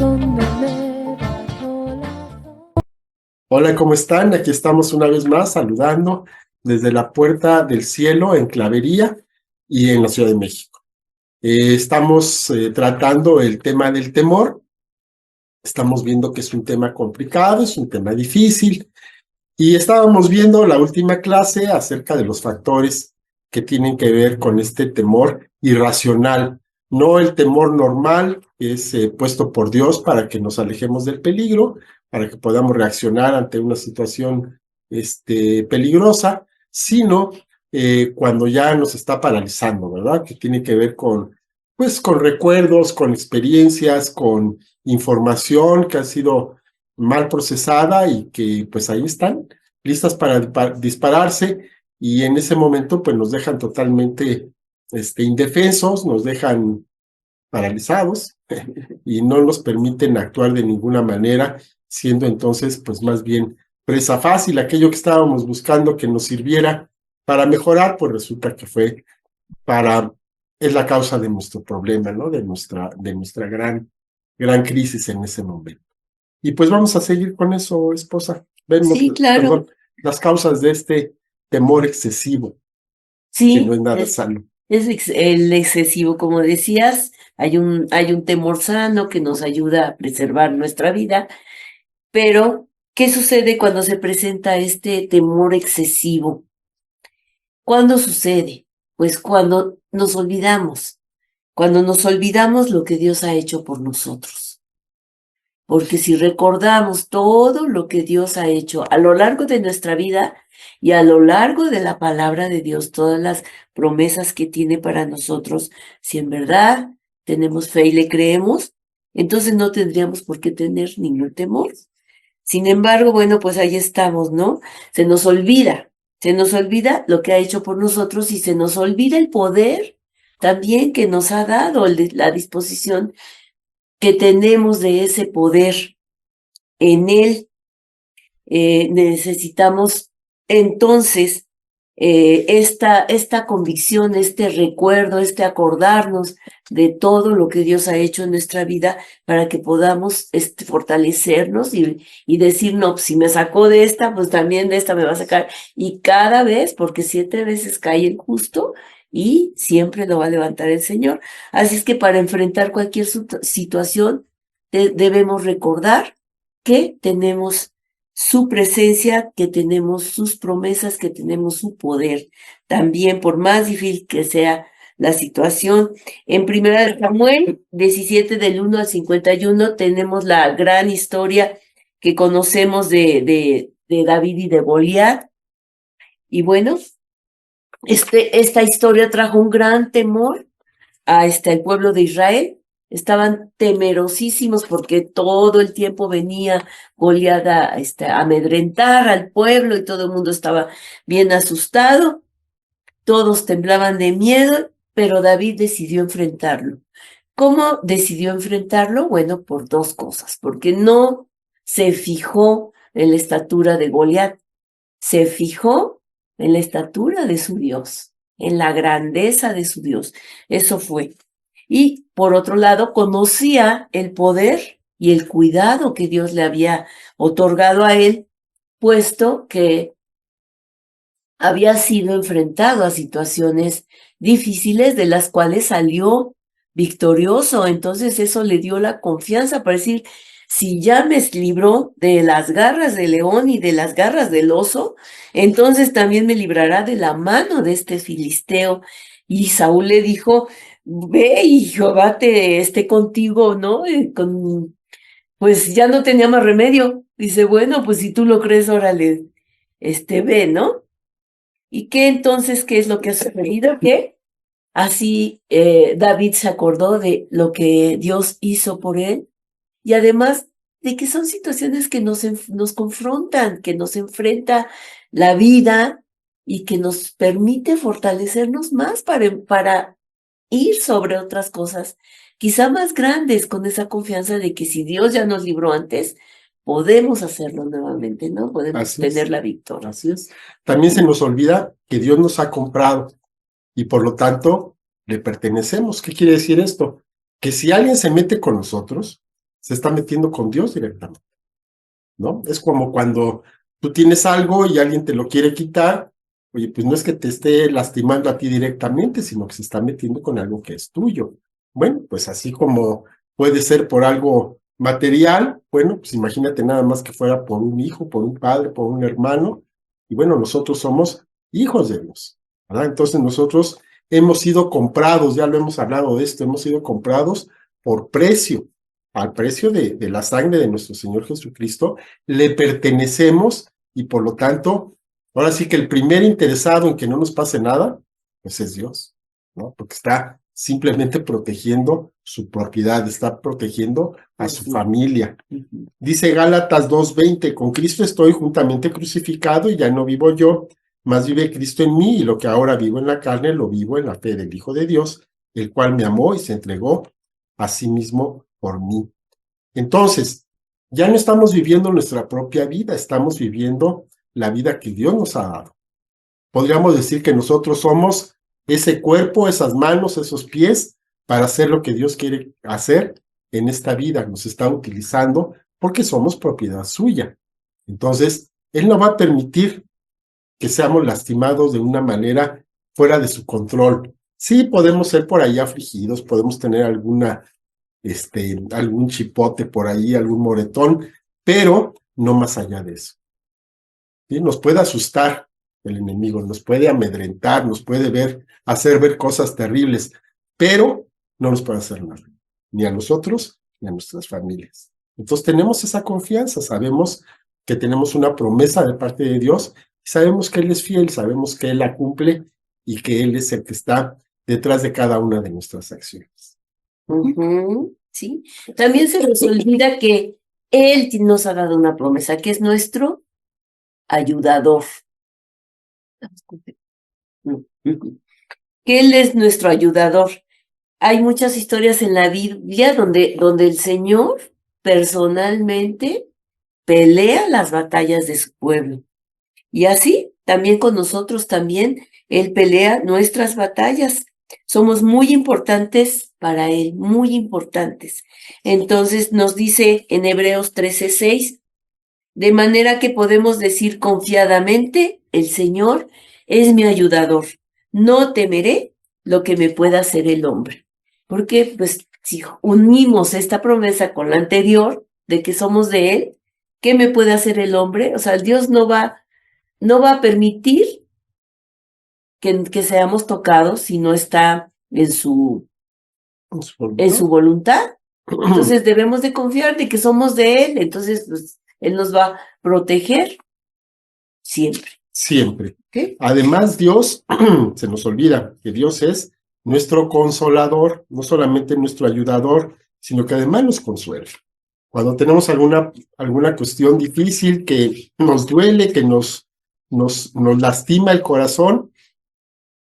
donde me bajo la... Hola, ¿cómo están? Aquí estamos una vez más saludando desde la Puerta del Cielo en Clavería y en la Ciudad de México. Estamos tratando el tema del temor. Estamos viendo que es un tema complicado, es un tema difícil. Y estábamos viendo la última clase acerca de los factores que tienen que ver con este temor irracional, no el temor normal que es puesto por Dios para que nos alejemos del peligro, para que podamos reaccionar ante una situación peligrosa, sino cuando ya nos está paralizando, ¿verdad? Que tiene que ver pues, con recuerdos, con experiencias, con información que ha sido mal procesada y que pues ahí están, listas para dispararse, y en ese momento pues nos dejan totalmente indefensos, nos dejan paralizados y no nos permiten actuar de ninguna manera, siendo entonces pues más bien presa fácil. Aquello que estábamos buscando que nos sirviera para mejorar, pues resulta que es la causa de nuestro problema, ¿no? De nuestra gran crisis en ese momento. Y pues vamos a seguir con eso, esposa. Vemos, Sí, claro. perdón, las causas de este temor excesivo, que no Sí, es nada sano. el excesivo, como decías, hay un temor sano que nos ayuda a preservar nuestra vida, pero ¿qué sucede cuando se presenta este temor excesivo? ¿Cuándo sucede? Pues cuando nos olvidamos lo que Dios ha hecho por nosotros. Porque si recordamos todo lo que Dios ha hecho a lo largo de nuestra vida y a lo largo de la palabra de Dios, todas las promesas que tiene para nosotros, si en verdad tenemos fe y le creemos, entonces no tendríamos por qué tener ningún temor. Sin embargo, bueno, pues ahí estamos, ¿no? Se nos olvida lo que ha hecho por nosotros y se nos olvida el poder también que nos ha dado, la disposición que tenemos de ese poder en Él. Necesitamos entonces esta convicción, este recuerdo, este acordarnos de todo lo que Dios ha hecho en nuestra vida para que podamos fortalecernos y decir, no, pues, si me sacó de esta, pues también de esta me va a sacar. Y cada vez, porque 7 veces cae el justo y siempre lo va a levantar el Señor. Así es que para enfrentar cualquier situación debemos recordar que tenemos su presencia, que tenemos sus promesas, que tenemos su poder. También, por más difícil que sea la situación, en Primera de Samuel 17 del 1 al 51 tenemos la gran historia que conocemos de David y de Goliat. Y bueno, esta historia trajo un gran temor al pueblo de Israel. Estaban temerosísimos porque todo el tiempo venía Goliat a amedrentar al pueblo y todo el mundo estaba bien asustado. Todos temblaban de miedo, pero David decidió enfrentarlo. ¿Cómo decidió enfrentarlo? Bueno, por 2 cosas. Porque no se fijó en la estatura de Goliat, se fijó en la estatura de su Dios, en la grandeza de su Dios. Eso fue. Y por otro lado, conocía el poder y el cuidado que Dios le había otorgado a él, puesto que había sido enfrentado a situaciones difíciles de las cuales salió victorioso. Entonces eso le dio la confianza para decir, si ya me libró de las garras del león y de las garras del oso, entonces también me librará de la mano de este filisteo. Y Saúl le dijo, ve y Jehová esté contigo, ¿no? Pues ya no tenía más remedio. Dice, bueno, pues si tú lo crees, órale, ve, ¿no? ¿Y qué entonces, qué es lo que ha sucedido? Que así David se acordó de lo que Dios hizo por él y además de que son situaciones que nos confrontan, que nos enfrenta la vida y que nos permite fortalecernos más para ir sobre otras cosas, quizá más grandes, con esa confianza de que si Dios ya nos libró antes, podemos hacerlo nuevamente, ¿no? Podemos Así es, tener la victoria. así es. También se nos olvida que Dios nos ha comprado y por lo tanto le pertenecemos. ¿Qué quiere decir esto? Que si alguien se mete con nosotros, se está metiendo con Dios directamente, ¿no? Es como cuando tú tienes algo y alguien te lo quiere quitar, oye, pues no es que te esté lastimando a ti directamente, sino que se está metiendo con algo que es tuyo. Bueno, pues así como puede ser por algo material, bueno, pues imagínate nada más que fuera por un hijo, por un padre, por un hermano, y bueno, nosotros somos hijos de Dios, ¿verdad? Entonces nosotros hemos sido comprados, ya lo hemos hablado de esto, hemos sido comprados por precio, al precio de la sangre de nuestro Señor Jesucristo, le pertenecemos y por lo tanto, ahora sí que el primer interesado en que no nos pase nada, pues es Dios, ¿no? Porque está simplemente protegiendo su propiedad, está protegiendo a su familia. Dice Gálatas 2:20, con Cristo estoy juntamente crucificado y ya no vivo yo, mas vive Cristo en mí y lo que ahora vivo en la carne lo vivo en la fe del Hijo de Dios, el cual me amó y se entregó a sí mismo por mí. Entonces, ya no estamos viviendo nuestra propia vida, estamos viviendo la vida que Dios nos ha dado. Podríamos decir que nosotros somos ese cuerpo, esas manos, esos pies, para hacer lo que Dios quiere hacer en esta vida. Nos está utilizando porque somos propiedad suya. Entonces, Él no va a permitir que seamos lastimados de una manera fuera de su control. Sí, podemos ser por ahí afligidos, podemos tener algún chipote por ahí, algún moretón, pero no más allá de eso. ¿Sí? Nos puede asustar el enemigo, nos puede amedrentar, nos puede hacer ver cosas terribles, pero no nos puede hacer nada, ni a nosotros, ni a nuestras familias. Entonces tenemos esa confianza, sabemos que tenemos una promesa de parte de Dios, sabemos que Él es fiel, sabemos que Él la cumple y que Él es el que está detrás de cada una de nuestras acciones. Sí, también se nos olvida que Él nos ha dado una promesa, que es nuestro ayudador. Que Él es nuestro ayudador. Hay muchas historias en la Biblia donde el Señor personalmente pelea las batallas de su pueblo. Y así, también con nosotros también, Él pelea nuestras batallas. Somos muy importantes para Él, muy importantes. Entonces nos dice en Hebreos 13:6, de manera que podemos decir confiadamente, el Señor es mi ayudador. No temeré lo que me pueda hacer el hombre. Porque, pues, si unimos esta promesa con la anterior, de que somos de Él, ¿qué me puede hacer el hombre? O sea, Dios no va a permitir que seamos tocados si no está en su voluntad. Entonces debemos de confiar de que somos de Él. Entonces, pues, Él nos va a proteger siempre. Siempre. ¿Okay? Además, Dios, se nos olvida que Dios es nuestro consolador, no solamente nuestro ayudador, sino que además nos consuela. Cuando tenemos alguna cuestión difícil que nos duele, que nos lastima el corazón,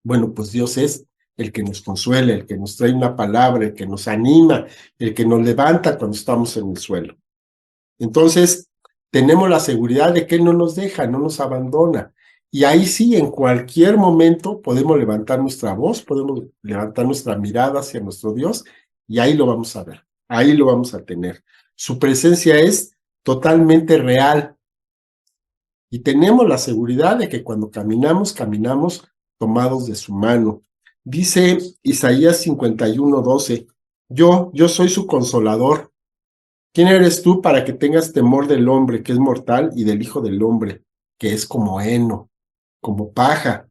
bueno, pues Dios es el que nos consuela, el que nos trae una palabra, el que nos anima, el que nos levanta cuando estamos en el suelo. Entonces, tenemos la seguridad de que Él no nos deja, no nos abandona. Y ahí sí, en cualquier momento podemos levantar nuestra voz, podemos levantar nuestra mirada hacia nuestro Dios y ahí lo vamos a ver, ahí lo vamos a tener. Su presencia es totalmente real y tenemos la seguridad de que cuando caminamos tomados de su mano. Dice Isaías 51:12, yo soy su consolador. ¿Quién eres tú para que tengas temor del hombre que es mortal y del Hijo del Hombre, que es como heno, como paja?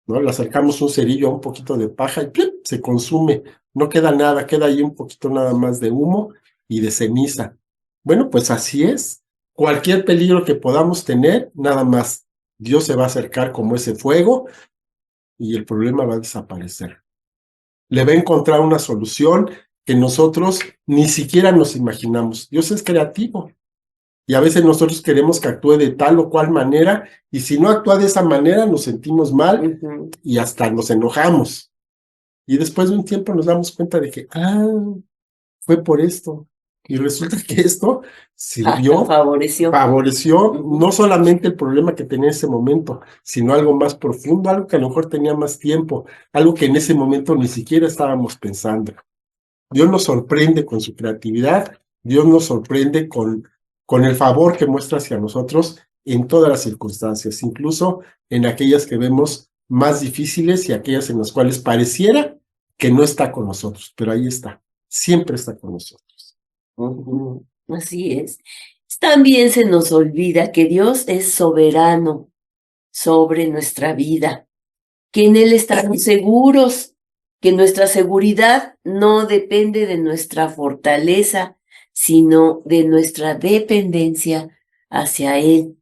¿No? Le acercamos un cerillo a un poquito de paja y ¡plip! Se consume. No queda nada, queda ahí un poquito nada más de humo y de ceniza. Bueno, pues así es. Cualquier peligro que podamos tener, nada más Dios se va a acercar como ese fuego y el problema va a desaparecer. Le va a encontrar una solución que nosotros ni siquiera nos imaginamos. Dios es creativo y a veces nosotros queremos que actúe de tal o cual manera y si no actúa de esa manera nos sentimos mal y hasta nos enojamos. Y después de un tiempo nos damos cuenta de que, fue por esto. Y resulta que esto sirvió, favoreció no solamente el problema que tenía en ese momento, sino algo más profundo, algo que a lo mejor tenía más tiempo, algo que en ese momento ni siquiera estábamos pensando. Dios nos sorprende con su creatividad Dios nos sorprende con el favor que muestra hacia nosotros en todas las circunstancias, incluso en aquellas que vemos más difíciles y aquellas en las cuales pareciera que no está con nosotros, pero ahí está, siempre está con nosotros. Ujú, así es. También se nos olvida que Dios es soberano sobre nuestra vida, que en Él estamos seguros, que nuestra seguridad no depende de nuestra fortaleza, sino de nuestra dependencia hacia Él.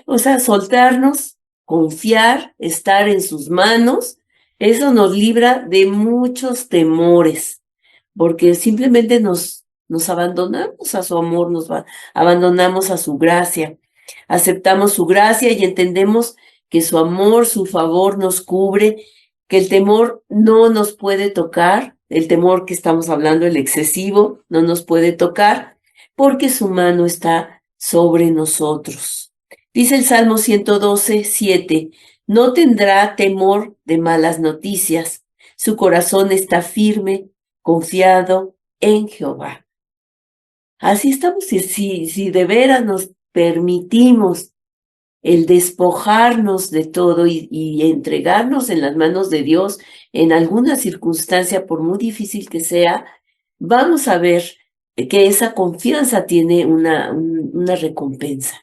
O sea, soltarnos, confiar, estar en sus manos, eso nos libra de muchos temores, porque simplemente nos abandonamos a su amor, abandonamos a su gracia, aceptamos su gracia y entendemos que su amor, su favor nos cubre, que el temor no nos puede tocar, el temor que estamos hablando, el excesivo, no nos puede tocar, porque su mano está sobre nosotros. Dice el Salmo 112:7, no tendrá temor de malas noticias, su corazón está firme, confiado en Jehová. Así estamos, si de veras nos permitimos el despojarnos de todo y entregarnos en las manos de Dios en alguna circunstancia, por muy difícil que sea, vamos a ver que esa confianza tiene una recompensa.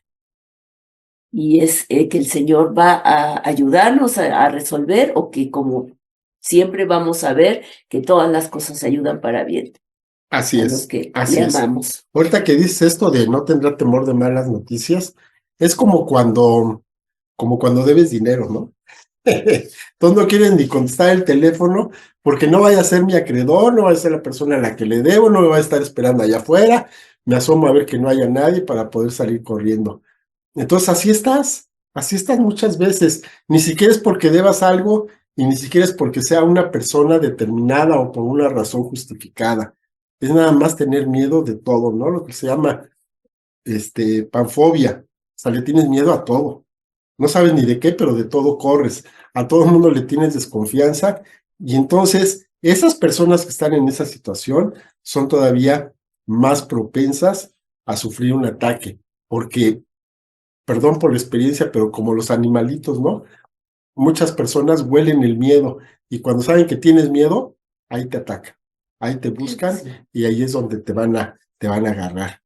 Y es que el Señor va a ayudarnos a resolver, o que, como siempre, vamos a ver que todas las cosas ayudan para bien Así a los es, que así le es. amamos. Ahorita que dices esto de no tendrá temor de malas noticias, es como cuando debes dinero, ¿no? Entonces no quieren ni contestar el teléfono porque no vaya a ser mi acreedor, no vaya a ser la persona a la que le debo, no me va a estar esperando allá afuera, me asomo a ver que no haya nadie para poder salir corriendo. Entonces así estás muchas veces, ni siquiera es porque debas algo y ni siquiera es porque sea una persona determinada o por una razón justificada. Es nada más tener miedo de todo, ¿no? Lo que se llama panfobia. O sea, le tienes miedo a todo. No sabes ni de qué, pero de todo corres. A todo el mundo le tienes desconfianza. Y entonces, esas personas que están en esa situación son todavía más propensas a sufrir un ataque. Porque, perdón por la experiencia, pero como los animalitos, ¿no? Muchas personas huelen el miedo. Y cuando saben que tienes miedo, ahí te atacan. Ahí te buscan Sí. y ahí es donde te van a agarrar.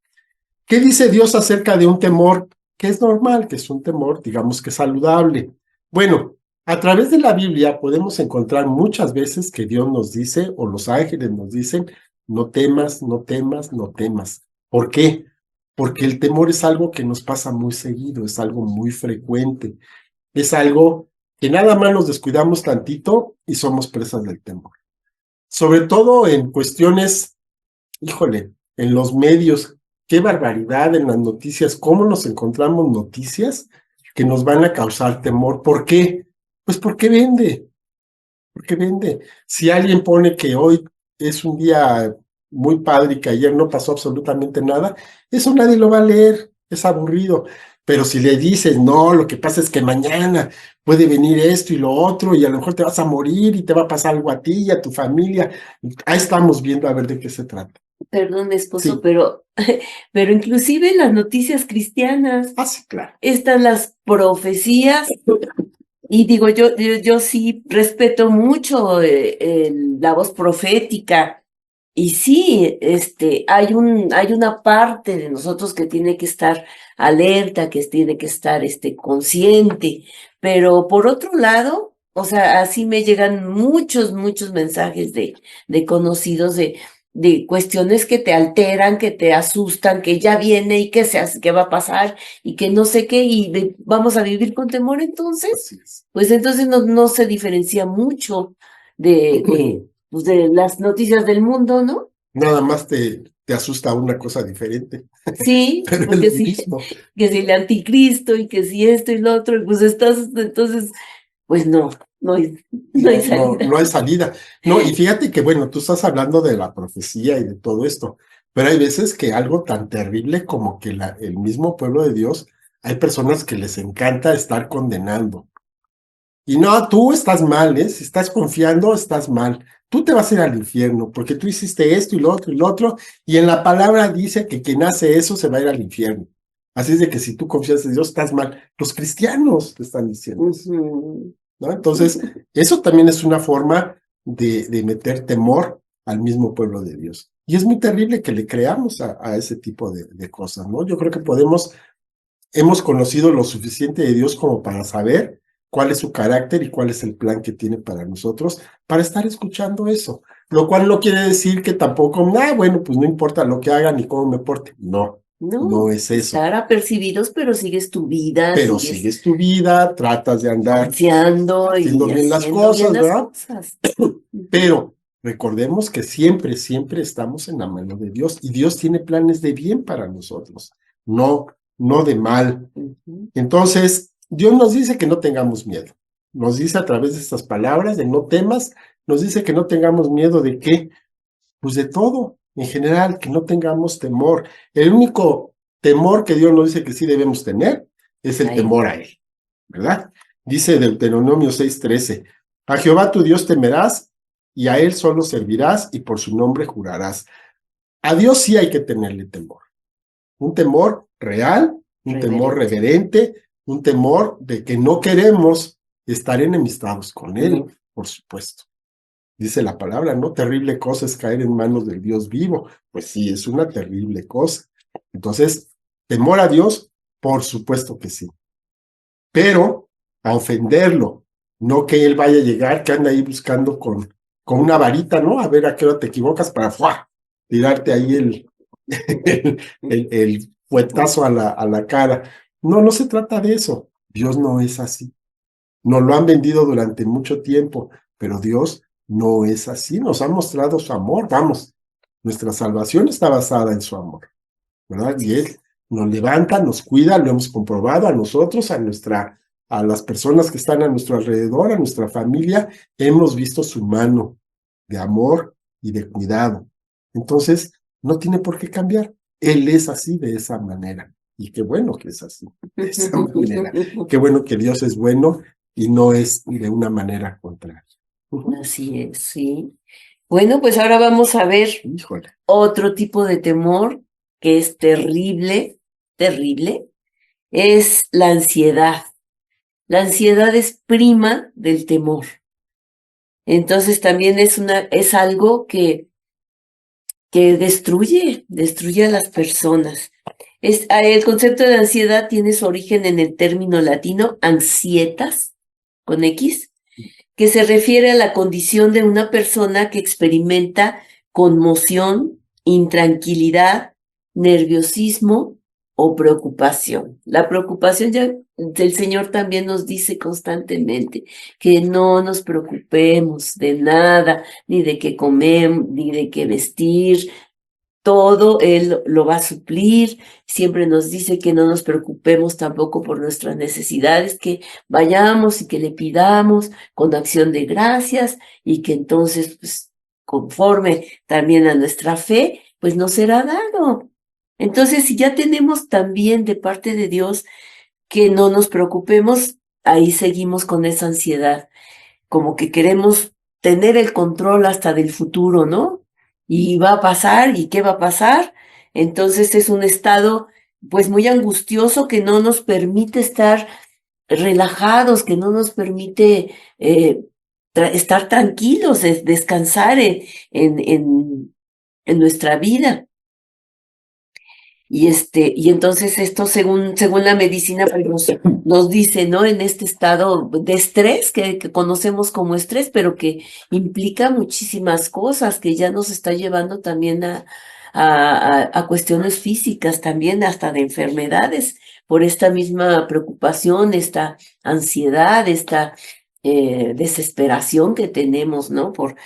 ¿Qué dice Dios acerca de un temor que es normal, que es un temor, digamos que saludable? Bueno, a través de la Biblia podemos encontrar muchas veces que Dios nos dice, o los ángeles nos dicen, no temas, no temas, no temas. ¿Por qué? Porque el temor es algo que nos pasa muy seguido, es algo muy frecuente, es algo que nada más nos descuidamos tantito y somos presas del temor. Sobre todo en cuestiones, híjole, en los medios, qué barbaridad en las noticias, cómo nos encontramos noticias que nos van a causar temor. ¿Por qué? Pues porque vende, porque vende. Si alguien pone que hoy es un día muy padre y que ayer no pasó absolutamente nada, eso nadie lo va a leer, es aburrido. Pero si le dices, no, lo que pasa es que mañana puede venir esto y lo otro, y a lo mejor te vas a morir y te va a pasar algo a ti y a tu familia, ahí estamos viendo a ver de qué se trata. Perdón, esposo, Sí. pero inclusive en las noticias cristianas Ah, sí, claro. están las profecías. Y digo, yo sí respeto mucho la voz profética. Y sí, hay una parte de nosotros que tiene que estar alerta, que tiene que estar consciente. Pero por otro lado, o sea, así me llegan muchos mensajes de conocidos de cuestiones que te alteran, que te asustan, que ya viene y que va a pasar y que no sé qué, y vamos a vivir con temor entonces. Así es. Pues entonces no se diferencia mucho pues de las noticias del mundo, ¿no? Nada más te asusta una cosa diferente, Sí, pero es porque lo sí, mismo. que si el anticristo y que si esto y lo otro, y pues entonces, pues no hay No salida. hay salida. No, y fíjate que, bueno, tú estás hablando de la profecía y de todo esto, pero hay veces que algo tan terrible como que el mismo pueblo de Dios, hay personas que les encanta estar condenando. Y no, tú estás mal, ¿eh? Si estás confiando, estás mal. tú te vas a ir al infierno porque tú hiciste esto y lo otro, y en la palabra dice que quien hace eso se va a ir al infierno. Así es de que si tú confías en Dios, estás mal. Los cristianos te están diciendo eso, ¿no? Entonces, eso también es una forma de meter temor al mismo pueblo de Dios. Y es muy terrible que le creamos a ese tipo de cosas, ¿no? Yo creo que hemos conocido lo suficiente de Dios como para saber cuál es su carácter y cuál es el plan que tiene para nosotros, para estar escuchando eso. Lo cual no quiere decir que tampoco, bueno, pues no importa lo que hagan ni cómo me porte. No, no es eso. Estar apercibidos, pero sigues tu vida, Pero sigues sigues tu vida, tratas de andar confiando y haciendo bien las haciendo cosas, bien las ¿verdad? cosas. Pero recordemos que siempre, siempre estamos en la mano de Dios y Dios tiene planes de bien para nosotros, no de mal. Entonces, Dios nos dice que no tengamos miedo. Nos dice a través de estas palabras de no temas, nos dice que no tengamos miedo de qué, pues de todo, en general, que no tengamos temor. El único temor que Dios nos dice que sí debemos tener es el temor a Él, ¿verdad? Dice Deuteronomio 6:13, a Jehová tu Dios temerás y a Él solo servirás y por su nombre jurarás. A Dios sí hay que tenerle temor. Un temor real, un temor reverente, un temor de que no queremos estar enemistados con Él, por supuesto. Dice la palabra, ¿no? Terrible cosa es caer en manos del Dios vivo. Pues sí, es una terrible cosa. Entonces, temor a Dios, por supuesto que sí. Pero a ofenderlo, no que Él vaya a llegar, que anda ahí buscando con una varita, ¿no? A ver a qué hora te equivocas para ¡fua! Tirarte ahí el fuetazo a la cara. No, no se trata de eso. Dios no es así. Nos lo han vendido durante mucho tiempo, pero Dios no es así. Nos ha mostrado su amor. Vamos, nuestra salvación está basada en su amor, ¿verdad? Y Él nos levanta, nos cuida, lo hemos comprobado a nosotros, a las personas que están a nuestro alrededor, a nuestra familia, hemos visto su mano de amor y de cuidado. Entonces, no tiene por qué cambiar. Él es así, de esa manera. Y qué bueno que es así, de esa manera. Qué bueno que Dios es bueno y no es de una manera contraria. Así es, sí. Bueno, pues ahora vamos a ver Híjole. otro tipo de temor que es terrible, terrible, es la ansiedad. La ansiedad es prima del temor. Entonces también es algo que destruye a las personas. El concepto de ansiedad tiene su origen en el término latino ansietas, con X, que se refiere a la condición de una persona que experimenta conmoción, intranquilidad, nerviosismo o preocupación. La preocupación ya el Señor también nos dice constantemente que no nos preocupemos de nada, ni de qué comer, ni de qué vestir. Todo Él lo va a suplir. Siempre nos dice que no nos preocupemos tampoco por nuestras necesidades, que vayamos y que le pidamos con acción de gracias y que entonces, pues, conforme también a nuestra fe, pues nos será dado. Entonces, si ya tenemos también de parte de Dios que no nos preocupemos, ahí seguimos con esa ansiedad, como que queremos tener el control hasta del futuro, ¿no? Y va a pasar, ¿y qué va a pasar? Entonces es un estado pues muy angustioso que no nos permite estar relajados, que no nos permite estar tranquilos, descansar en nuestra vida. Y entonces esto según la medicina pues, nos dice, ¿no? En este estado de estrés que conocemos como estrés, pero que implica muchísimas cosas, que ya nos está llevando también a cuestiones físicas, también hasta de enfermedades, por esta misma preocupación, esta ansiedad, esta desesperación que tenemos, ¿no? Por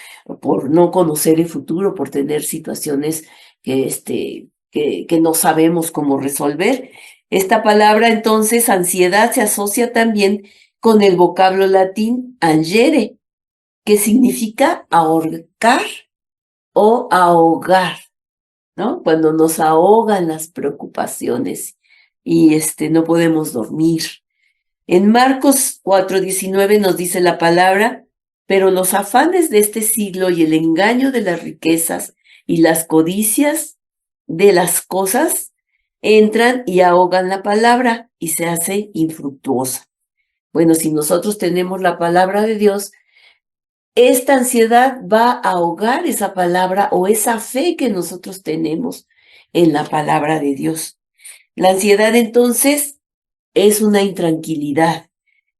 no conocer el futuro, por tener situaciones que no sabemos cómo resolver. Esta palabra, entonces, ansiedad, se asocia también con el vocablo latín angere, que significa ahorcar o ahogar, ¿no? Cuando nos ahogan las preocupaciones y no podemos dormir. En Marcos 4:19 nos dice la palabra Pero los afanes de este siglo y el engaño de las riquezas y las codicias de las cosas entran y ahogan la palabra y se hace infructuosa. Bueno, si nosotros tenemos la palabra de Dios, esta ansiedad va a ahogar esa palabra o esa fe que nosotros tenemos en la palabra de Dios. La ansiedad entonces es una intranquilidad,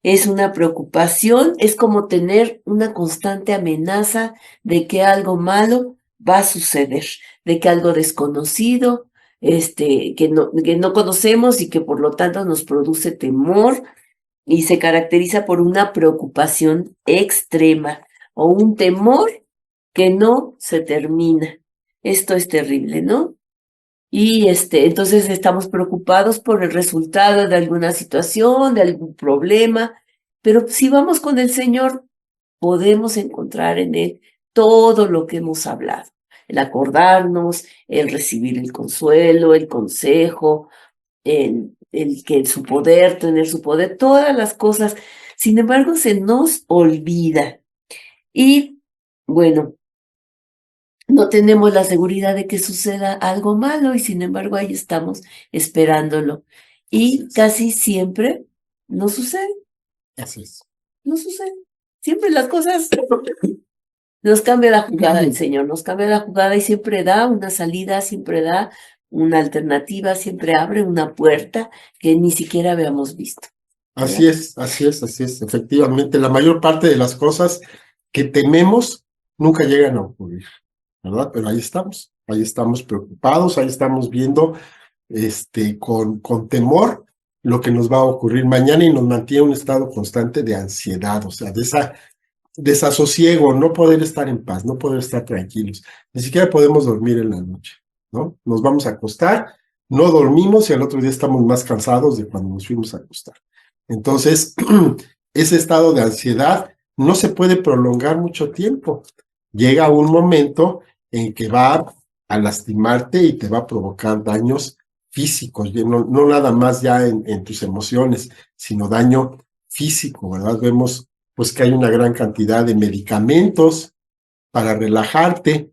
es una preocupación, es como tener una constante amenaza de que algo malo va a suceder, de que algo desconocido, que no conocemos y que por lo tanto nos produce temor y se caracteriza por una preocupación extrema o un temor que no se termina. Esto es terrible, ¿no? Y entonces estamos preocupados por el resultado de alguna situación, de algún problema, pero si vamos con el Señor, podemos encontrar en Él todo lo que hemos hablado, el acordarnos, el recibir el consuelo, el consejo, el que su poder, tener su poder, todas las cosas. Sin embargo, se nos olvida. Y bueno, no tenemos la seguridad de que suceda algo malo y sin embargo ahí estamos esperándolo. Y casi siempre no sucede, Así es. no sucede. Siempre las cosas nos cambia la jugada el Señor, nos cambia la jugada y siempre da una salida, siempre da una alternativa, siempre abre una puerta que ni siquiera habíamos visto. Así es, así es, así es. Efectivamente, la mayor parte de las cosas que tememos nunca llegan a ocurrir, ¿verdad? Pero ahí estamos preocupados, ahí estamos viendo con temor lo que nos va a ocurrir mañana y nos mantiene un estado constante de ansiedad, o sea, de esa desasosiego, no poder estar en paz, no poder estar tranquilos, ni siquiera podemos dormir en la noche, ¿no? Nos vamos a acostar, no dormimos y al otro día estamos más cansados de cuando nos fuimos a acostar. Entonces, ese estado de ansiedad no se puede prolongar mucho tiempo. Llega un momento en que va a lastimarte y te va a provocar daños físicos, no nada más ya en tus emociones, sino daño físico, ¿verdad? Vemos pues que hay una gran cantidad de medicamentos para relajarte.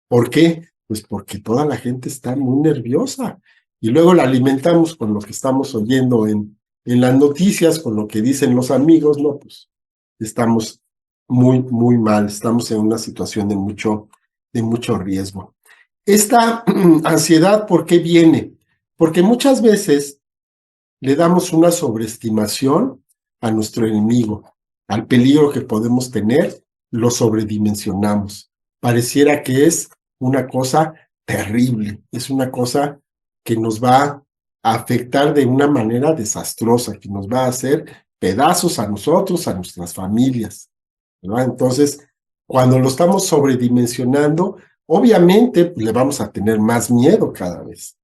¿Por qué? Pues porque toda la gente está muy nerviosa y luego la alimentamos con lo que estamos oyendo en las noticias, con lo que dicen los amigos, no, pues estamos muy, muy mal, estamos en una situación de mucho riesgo. Esta ansiedad, ¿por qué viene? Porque muchas veces le damos una sobreestimación a nuestro enemigo, al peligro que podemos tener, lo sobredimensionamos. Pareciera que es una cosa terrible, es una cosa que nos va a afectar de una manera desastrosa, que nos va a hacer pedazos a nosotros, a nuestras familias, ¿verdad? Entonces, cuando lo estamos sobredimensionando, obviamente pues, le vamos a tener más miedo cada vez,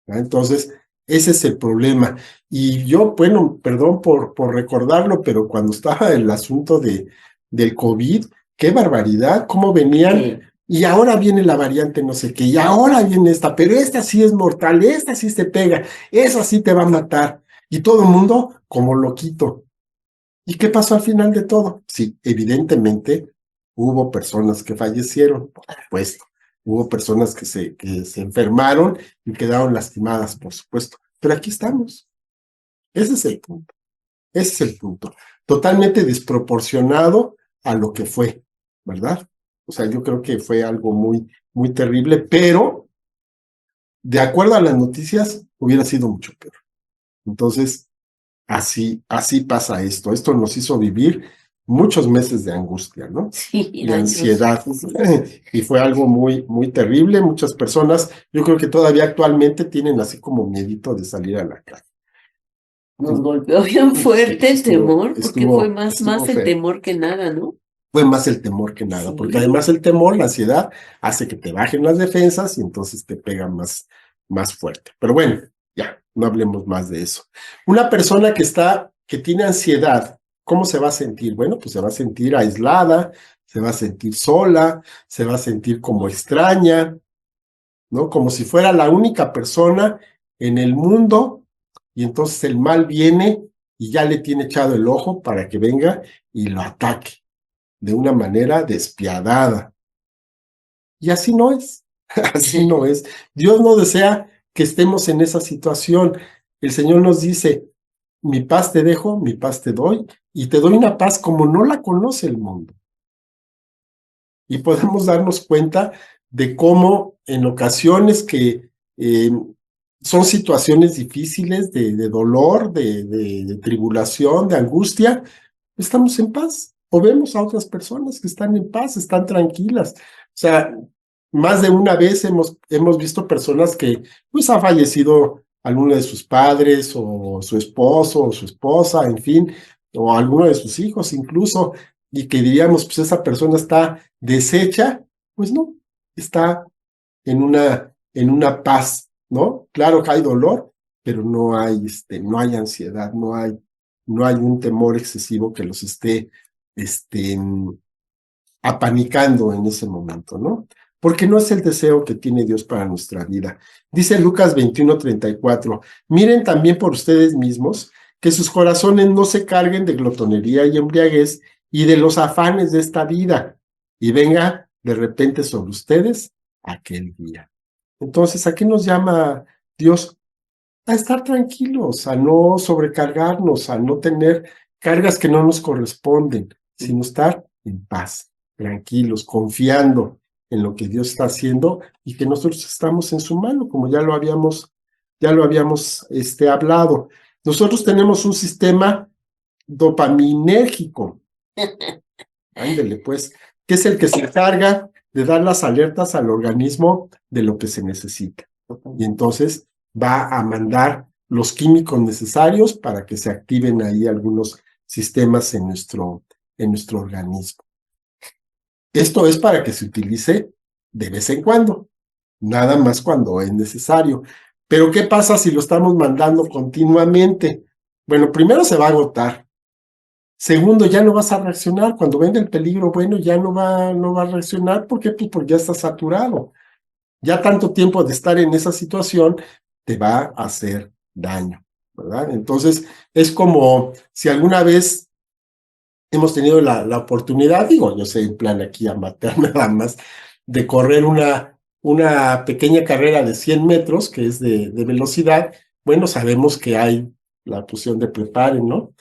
¿verdad? Entonces, ese es el problema. Y yo, bueno, perdón por recordarlo, pero cuando estaba el asunto del COVID, qué barbaridad, cómo venían, Sí. y ahora viene la variante no sé qué, y ahora viene esta, pero esta sí es mortal, esta sí se pega, esa sí te va a matar. Y todo el mundo como loquito. ¿Y qué pasó al final de todo? Sí, evidentemente hubo personas que fallecieron, por supuesto. Hubo personas que se enfermaron y quedaron lastimadas, por supuesto. Pero aquí estamos. Ese es el punto. Ese es el punto. Totalmente desproporcionado a lo que fue, ¿verdad? O sea, yo creo que fue algo muy, muy terrible, pero de acuerdo a las noticias, hubiera sido mucho peor. Entonces, así pasa esto. Esto nos hizo vivir muchos meses de angustia, ¿no? Sí, De años. ansiedad. Y fue algo muy, muy terrible. Muchas personas, yo creo que todavía actualmente tienen así como miedito de salir a la calle. Nos golpeó bien fuerte el temor, porque fue más estuvo el feo. temor que nada, ¿no? Fue más el temor que nada, Sí. porque además el temor, la ansiedad, hace que te bajen las defensas y entonces te pega más fuerte. Pero bueno, ya, no hablemos más de eso. Una persona que tiene ansiedad, ¿cómo se va a sentir? Bueno, pues se va a sentir aislada, se va a sentir sola, se va a sentir como extraña, ¿no? Como si fuera la única persona en el mundo y entonces el mal viene y ya le tiene echado el ojo para que venga y lo ataque. de una manera despiadada. Y así no es, así no es. Dios no desea que estemos en esa situación. El Señor nos dice, mi paz te dejo, mi paz te doy, y te doy una paz como no la conoce el mundo. Y podemos darnos cuenta de cómo en ocasiones que son situaciones difíciles de dolor, de tribulación, de angustia, estamos en paz. O vemos a otras personas que están en paz, están tranquilas. O sea, más de una vez hemos visto personas que pues ha fallecido alguno de sus padres o su esposo o su esposa, en fin, o alguno de sus hijos incluso, y que diríamos, pues esa persona está deshecha, pues no, está en una paz, ¿no? Claro que hay dolor, pero no hay ansiedad, no hay un temor excesivo que los esté, apanicando en ese momento, ¿no? Porque no es el deseo que tiene Dios para nuestra vida. Dice Lucas 21:34, miren también por ustedes mismos que sus corazones no se carguen de glotonería y embriaguez y de los afanes de esta vida, y venga de repente sobre ustedes aquel día. Entonces, ¿a qué nos llama Dios? A estar tranquilos, a no sobrecargarnos, a no tener cargas que no nos corresponden, sino estar en paz, tranquilos, confiando en lo que Dios está haciendo y que nosotros estamos en su mano, como ya lo habíamos hablado. Nosotros tenemos un sistema dopaminérgico, ándele pues, que es el que se encarga de dar las alertas al organismo de lo que se necesita. Y entonces va a mandar los químicos necesarios para que se activen ahí algunos sistemas en nuestro organismo. Esto es para que se utilice de vez en cuando, nada más cuando es necesario. Pero ¿qué pasa si lo estamos mandando continuamente? Bueno, primero se va a agotar. Segundo, ya no vas a reaccionar. Cuando venga el peligro, bueno, ya no va a reaccionar. ¿Por qué? Pues porque ya está saturado. Ya tanto tiempo de estar en esa situación te va a hacer daño, ¿verdad? Entonces, es como si alguna vez hemos tenido la oportunidad, digo, yo sé, en plan aquí amateur nada más, de correr una pequeña carrera de 100 metros, que es de velocidad. Bueno, sabemos que hay la posición de preparen, ¿no?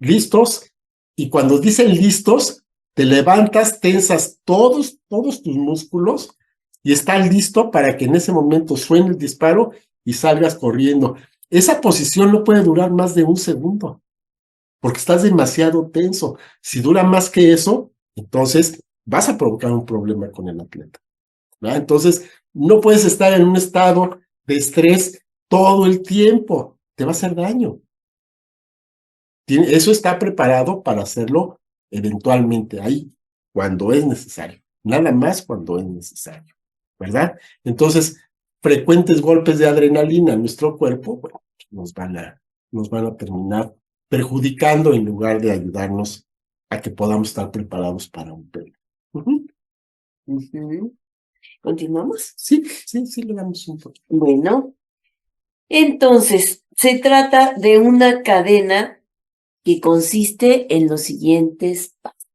Listos, y cuando dicen listos, te levantas, tensas todos tus músculos y estás listo para que en ese momento suene el disparo y salgas corriendo. Esa posición no puede durar más de un segundo, porque estás demasiado tenso. Si dura más que eso, entonces vas a provocar un problema con el atleta, ¿verdad? Entonces, no puedes estar en un estado de estrés todo el tiempo, te va a hacer daño. Eso está preparado para hacerlo eventualmente ahí, cuando es necesario, nada más cuando es necesario, ¿verdad? Entonces, frecuentes golpes de adrenalina en nuestro cuerpo, bueno, nos van a terminar perjudicando en lugar de ayudarnos a que podamos estar preparados para un peligro. ¿Continuamos? Sí, le damos un poquito. Bueno, entonces, se trata de una cadena que consiste en los siguientes pasos.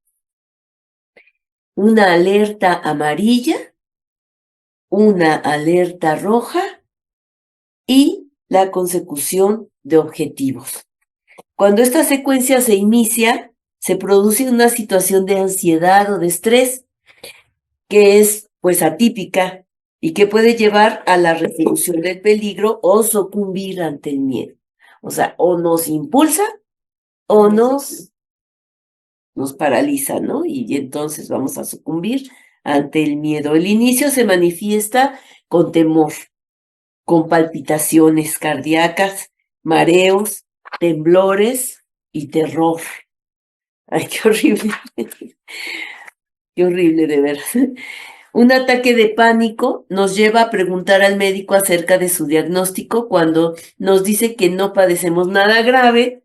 Una alerta amarilla, una alerta roja y la consecución de objetivos. Cuando esta secuencia se inicia, se produce una situación de ansiedad o de estrés que es pues atípica y que puede llevar a la resolución del peligro o sucumbir ante el miedo. O sea, o nos impulsa o nos paraliza, ¿no? Y entonces vamos a sucumbir ante el miedo. El inicio se manifiesta con temor, con palpitaciones cardíacas, mareos, temblores y terror. Ay, qué horrible. Qué horrible, de veras. Un ataque de pánico nos lleva a preguntar al médico acerca de su diagnóstico cuando nos dice que no padecemos nada grave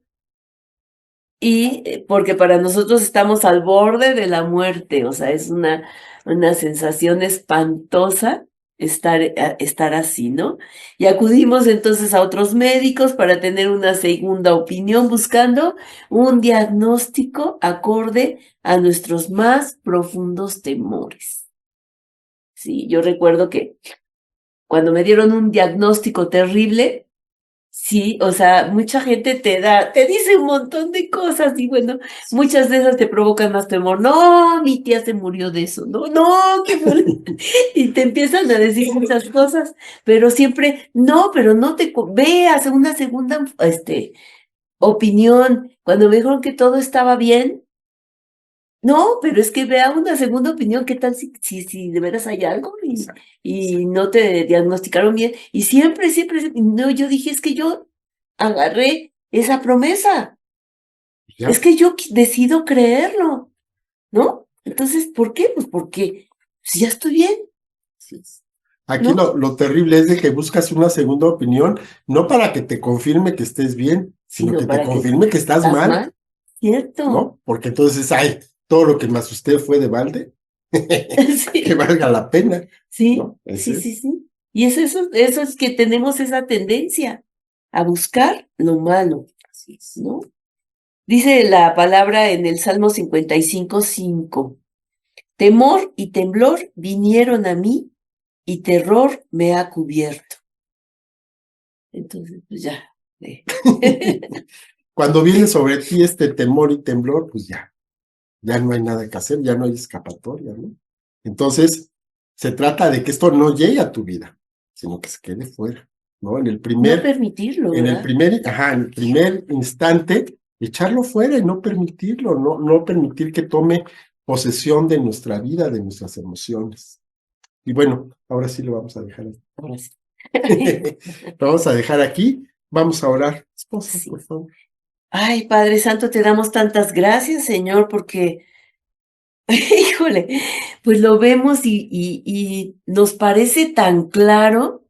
y porque para nosotros estamos al borde de la muerte, o sea, es una sensación espantosa estar así, ¿no? Y acudimos entonces a otros médicos para tener una segunda opinión, buscando un diagnóstico acorde a nuestros más profundos temores. Sí, yo recuerdo que cuando me dieron un diagnóstico terrible, sí, o sea, mucha gente te dice un montón de cosas y bueno, muchas de esas te provocan más temor. No, mi tía se murió de eso. No, no, y te empiezan a decir muchas cosas, pero siempre, no, pero no veas una segunda, opinión. Cuando me dijeron que todo estaba bien, no, pero es que vea una segunda opinión, ¿qué tal si de veras hay algo y no te diagnosticaron bien? Y siempre, no, yo dije, es que yo agarré esa promesa, Ya, es que yo decido creerlo, ¿no? Entonces, ¿por qué? Pues porque si ya estoy bien, así es. Aquí ¿no? lo terrible es de que buscas una segunda opinión, no para que te confirme que estés bien, sino Sino que te para que confirme que estás estás mal, mal, ¿cierto? ¿no? Porque entonces, ay, todo lo que me asusté fue de balde, que Sí, valga la pena, sí, ¿no? Ese es. sí. Y eso es que tenemos esa tendencia a buscar lo malo, ¿no? Dice la palabra en el Salmo 55:5, temor y temblor vinieron a mí y terror me ha cubierto. Entonces, pues ya. Cuando viene sobre ti este temor y temblor, pues ya no hay nada que hacer, ya no hay escapatoria, ¿no? Entonces, se trata de que esto no llegue a tu vida, sino que se quede fuera, ¿no? No permitirlo, ¿verdad? En el primer instante, echarlo fuera y no permitirlo, no permitir que tome posesión de nuestra vida, de nuestras emociones. Y bueno, ahora sí lo vamos a dejar aquí. Ahora sí. Lo vamos a dejar aquí. Vamos a orar. Esposa, Sí. por favor. Ay, Padre Santo, te damos tantas gracias, Señor, porque, híjole, pues lo vemos y nos parece tan claro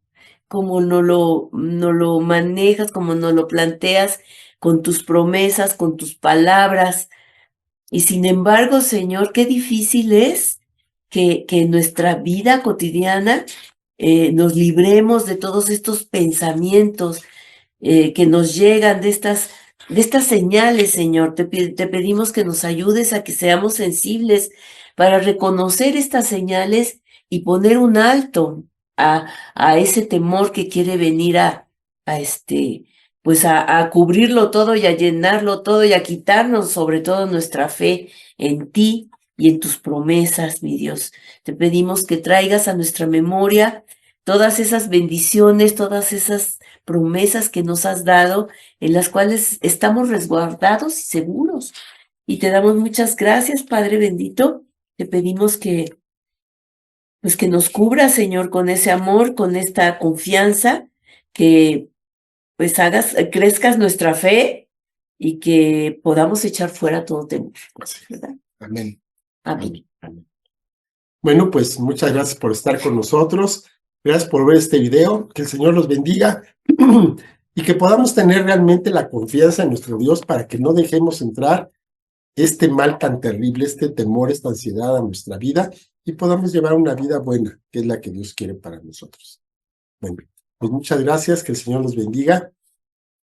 como no lo manejas, como nos lo planteas con tus promesas, con tus palabras. Y sin embargo, Señor, qué difícil es que en nuestra vida cotidiana nos libremos de todos estos pensamientos que nos llegan de estas señales, Señor. Te pedimos que nos ayudes a que seamos sensibles para reconocer estas señales y poner un alto a ese temor que quiere venir a pues a cubrirlo todo y a llenarlo todo y a quitarnos sobre todo nuestra fe en ti y en tus promesas, mi Dios. Te pedimos que traigas a nuestra memoria todas esas bendiciones, todas esas promesas que nos has dado, en las cuales estamos resguardados y seguros. Y te damos muchas gracias, Padre bendito. Te pedimos pues que nos cubra, Señor, con ese amor, con esta confianza, que pues crezcas nuestra fe y que podamos echar fuera todo temor, Así es. ¿verdad? Amén. Amén. Amén. Bueno, pues muchas gracias por estar con nosotros. Gracias por ver este video. Que el Señor los bendiga y que podamos tener realmente la confianza en nuestro Dios para que no dejemos entrar este mal tan terrible, este temor, esta ansiedad a nuestra vida y podamos llevar una vida buena, que es la que Dios quiere para nosotros. Bueno, pues muchas gracias. Que el Señor los bendiga.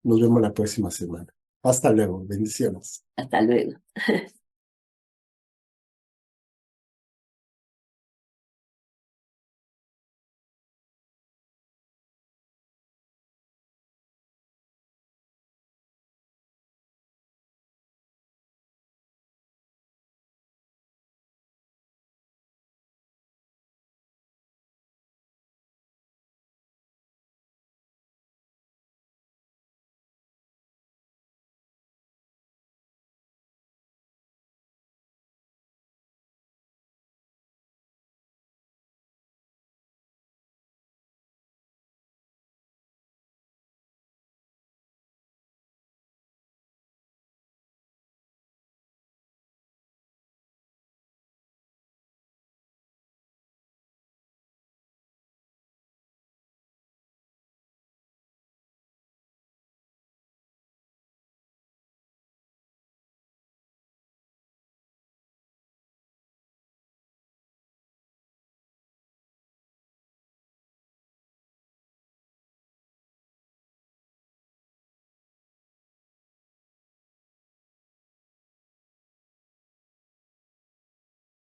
Nos vemos la próxima semana. Hasta luego. Bendiciones. Hasta luego.